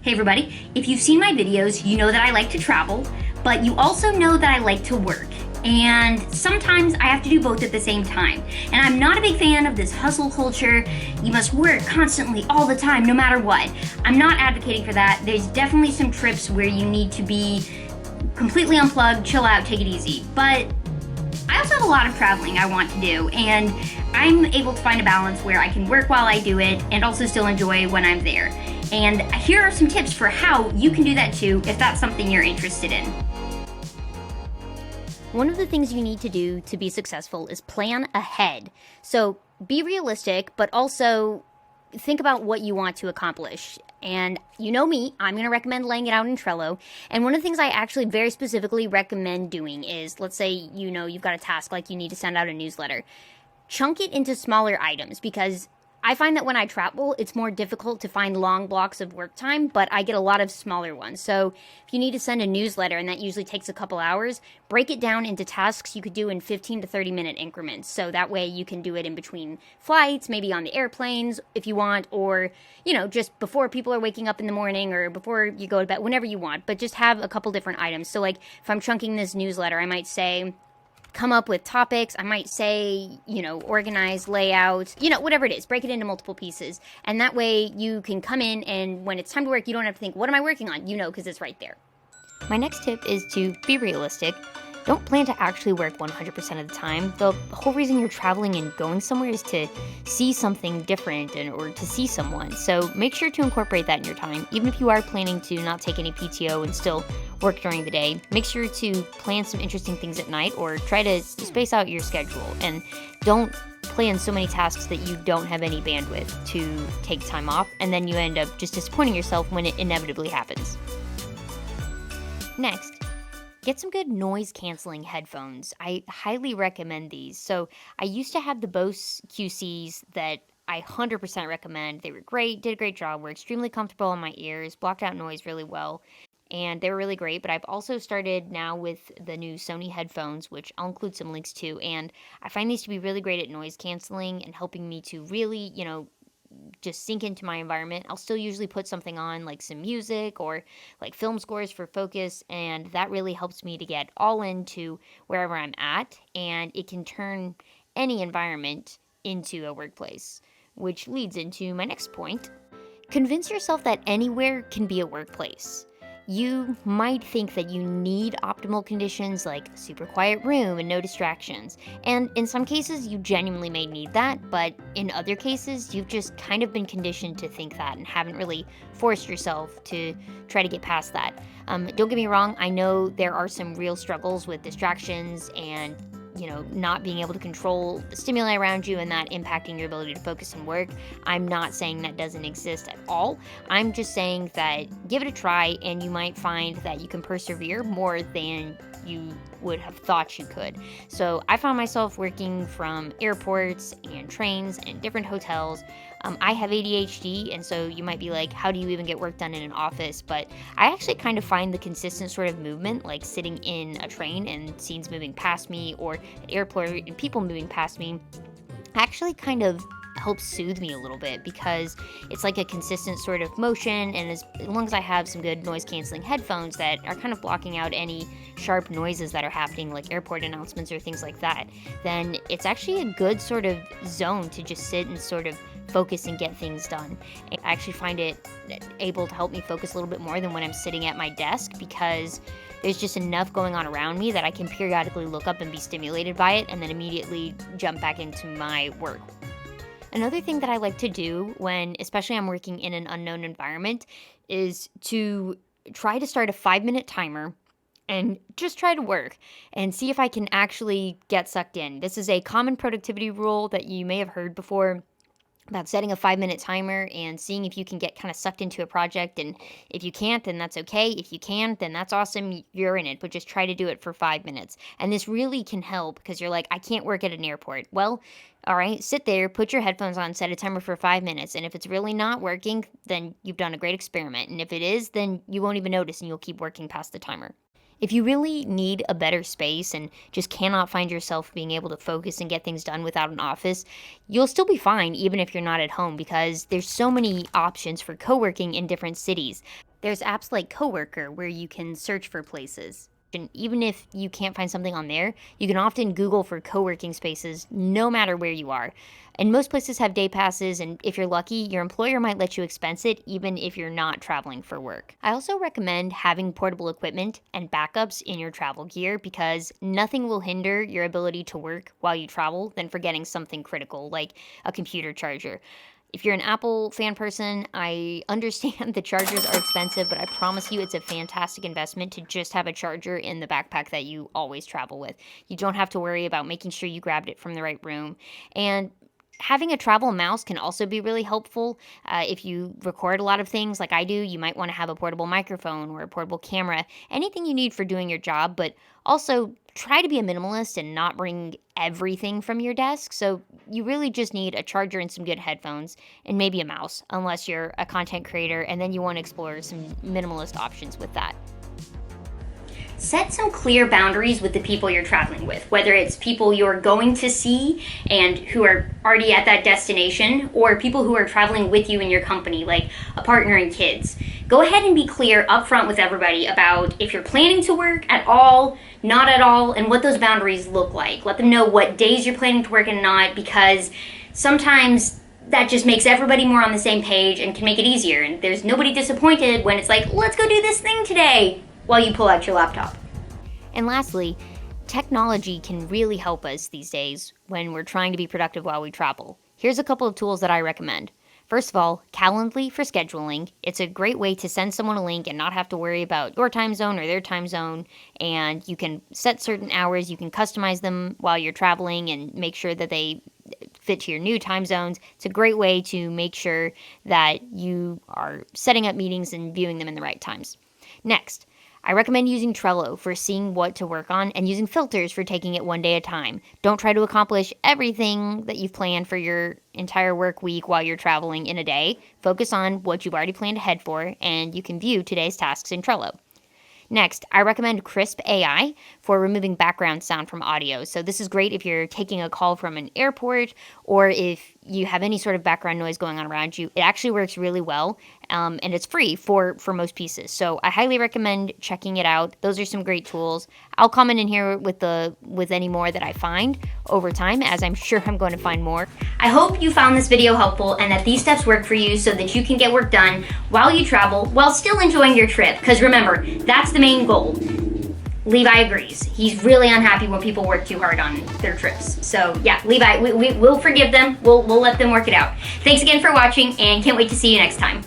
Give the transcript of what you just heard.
Hey everybody, if you've seen my videos, you know that I like to travel, but you also know that I like to work. And sometimes I have to do both at the same time. And I'm not a big fan of this hustle culture. You must work constantly all the time, no matter what. I'm not advocating for that. There's definitely some trips where you need to be completely unplugged, chill out, take it easy. But I also have a lot of traveling I want to do, and I'm able to find a balance where I can work while I do it and also still enjoy when I'm there. And here are some tips for how you can do that too if that's something you're interested in. One of the things you need to do to be successful is plan ahead. So be realistic, but also think about what you want to accomplish. And you know me, I'm going to recommend laying it out in Trello. And one of the things I actually very specifically recommend doing is, let's say, you've got a task like you need to send out a newsletter. Chunk it into smaller items, because I find that when I travel, it's more difficult to find long blocks of work time, but I get a lot of smaller ones. So if you need to send a newsletter, and that usually takes a couple hours, break it down into tasks you could do in 15 to 30 minute increments. So that way you can do it in between flights, maybe on the airplanes if you want, or, just before people are waking up in the morning or before you go to bed, whenever you want. But just have a couple different items. So like if I'm chunking this newsletter, I might say, come up with topics. I might say, organize, layout, whatever it is, break it into multiple pieces. And that way you can come in, and when it's time to work, you don't have to think, what am I working on? Because it's right there. My next tip is to be realistic. Don't plan to actually work 100% of the time. The whole reason you're traveling and going somewhere is to see something different or to see someone. So make sure to incorporate that in your time. Even if you are planning to not take any PTO and still work during the day, make sure to plan some interesting things at night or try to space out your schedule. And don't plan so many tasks that you don't have any bandwidth to take time off, and then you end up just disappointing yourself when it inevitably happens. Next, get some good noise-canceling headphones. I highly recommend these. So I used to have the Bose QCs that I 100% recommend. They were great, did a great job, were extremely comfortable on my ears, blocked out noise really well, and they were really great. But I've also started now with the new Sony headphones, which I'll include some links to, and I find these to be really great at noise canceling and helping me to really, just sink into my environment. I'll still usually put something on, like some music or like film scores for focus, and that really helps me to get all into wherever I'm at, and it can turn any environment into a workplace, which leads into my next point. Convince yourself that anywhere can be a workplace. You might think that you need optimal conditions like a super quiet room and no distractions. And in some cases, you genuinely may need that, but in other cases, you've just kind of been conditioned to think that and haven't really forced yourself to try to get past that. Don't get me wrong, I know there are some real struggles with distractions and not being able to control the stimuli around you and that impacting your ability to focus and work. I'm not saying that doesn't exist at all. I'm just saying that give it a try, and you might find that you can persevere more than you would have thought you could. So I found myself working from airports and trains and different hotels. I have ADHD, and so you might be like, how do you even get work done in an office? But I actually kind of find the consistent sort of movement, like sitting in a train and scenes moving past me, or an airport and people moving past me, actually kind of helps soothe me a little bit, because it's like a consistent sort of motion, and as long as I have some good noise canceling headphones that are kind of blocking out any sharp noises that are happening, like airport announcements or things like that, then it's actually a good sort of zone to just sit and sort of focus and get things done. I actually find it able to help me focus a little bit more than when I'm sitting at my desk, because there's just enough going on around me that I can periodically look up and be stimulated by it, and then immediately jump back into my work. Another thing that I like to do when, especially I'm working in an unknown environment, is to try to start a 5-minute timer and just try to work and see if I can actually get sucked in. This is a common productivity rule that you may have heard before, about setting a 5-minute timer and seeing if you can get kind of sucked into a project. And if you can't, then that's okay. If you can, then that's awesome. You're in it, but just try to do it for 5 minutes. And this really can help, because you're like, I can't work at an airport. Well, all right, sit there, put your headphones on, set a timer for 5 minutes. And if it's really not working, then you've done a great experiment. And if it is, then you won't even notice and you'll keep working past the timer. If you really need a better space and just cannot find yourself being able to focus and get things done without an office, you'll still be fine even if you're not at home because there's so many options for co-working in different cities. There's apps like Coworker where you can search for places. And even if you can't find something on there, you can often Google for co-working spaces no matter where you are. And most places have day passes, and if you're lucky, your employer might let you expense it even if you're not traveling for work. I also recommend having portable equipment and backups in your travel gear because nothing will hinder your ability to work while you travel than forgetting something critical like a computer charger. If you're an Apple fan person, I understand the chargers are expensive, but I promise you it's a fantastic investment to just have a charger in the backpack that you always travel with. You don't have to worry about making sure you grabbed it from the right room. And having a travel mouse can also be really helpful. If you record a lot of things like I do, you might want to have a portable microphone or a portable camera, anything you need for doing your job, but also try to be a minimalist and not bring everything from your desk. So you really just need a charger and some good headphones and maybe a mouse, unless you're a content creator and then you want to explore some minimalist options with that. Set some clear boundaries with the people you're traveling with, whether it's people you're going to see and who are already at that destination, or people who are traveling with you in your company, like a partner and kids. Go ahead and be clear upfront with everybody about if you're planning to work at all, not at all, and what those boundaries look like. Let them know what days you're planning to work and not, because sometimes that just makes everybody more on the same page and can make it easier. And there's nobody disappointed when it's like, let's go do this thing today, while you pull out your laptop. And lastly, technology can really help us these days when we're trying to be productive while we travel. Here's a couple of tools that I recommend. First of all, Calendly for scheduling. It's a great way to send someone a link and not have to worry about your time zone or their time zone. And you can set certain hours, you can customize them while you're traveling and make sure that they fit to your new time zones. It's a great way to make sure that you are setting up meetings and viewing them in the right times. Next, I recommend using Trello for seeing what to work on and using filters for taking it one day at a time. Don't try to accomplish everything that you've planned for your entire work week while you're traveling in a day. Focus on what you've already planned ahead for, and you can view today's tasks in Trello. Next, I recommend Crisp AI for removing background sound from audio. So this is great if you're taking a call from an airport or if you have any sort of background noise going on around you. It actually works really well, and it's free for most pieces. So I highly recommend checking it out. Those are some great tools. I'll comment in here with any more that I find over time, as I'm sure I'm going to find more. I hope you found this video helpful and that these steps work for you so that you can get work done while you travel while still enjoying your trip. Because remember, that's the main goal. Levi agrees. He's really unhappy when people work too hard on their trips. So yeah, Levi, we'll forgive them. We'll let them work it out. Thanks again for watching and can't wait to see you next time.